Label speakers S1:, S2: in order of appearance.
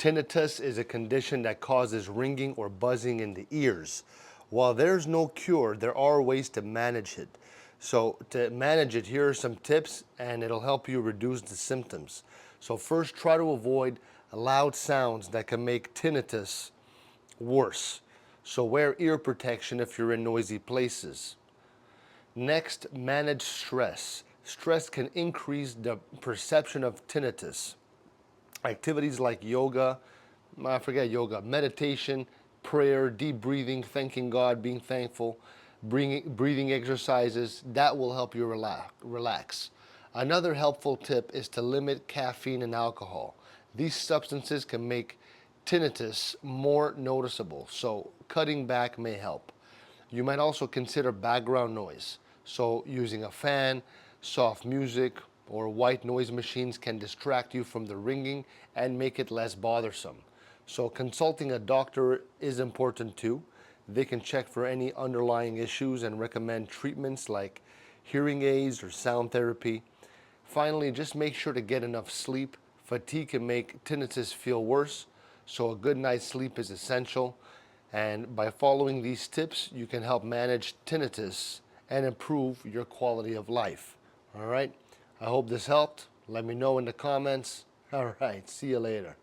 S1: Tinnitus is a condition that causes ringing or buzzing in the ears. While there's no cure, there are ways to manage it. So to manage it, here are some tips and it'll help you reduce the symptoms. So first, try to avoid loud sounds that can make tinnitus worse. So wear ear protection if you're in noisy places. Next, manage stress. Stress can increase the perception of tinnitus. Activities like meditation, prayer, deep breathing, thanking God, being thankful, breathing exercises, that will help you relax. Another helpful tip is to limit caffeine and alcohol. These substances can make tinnitus more noticeable, so cutting back may help. You might also consider background noise. So using a fan, soft music, or white noise machines can distract you from the ringing and make it less bothersome. So consulting a doctor is important too. They can check for any underlying issues and recommend treatments like hearing aids or sound therapy. Finally, just make sure to get enough sleep. Fatigue can make tinnitus feel worse, so a good night's sleep is essential. And by following these tips, you can help manage tinnitus and improve your quality of life. All right? I hope this helped. Let me know in the comments. All right, see you later.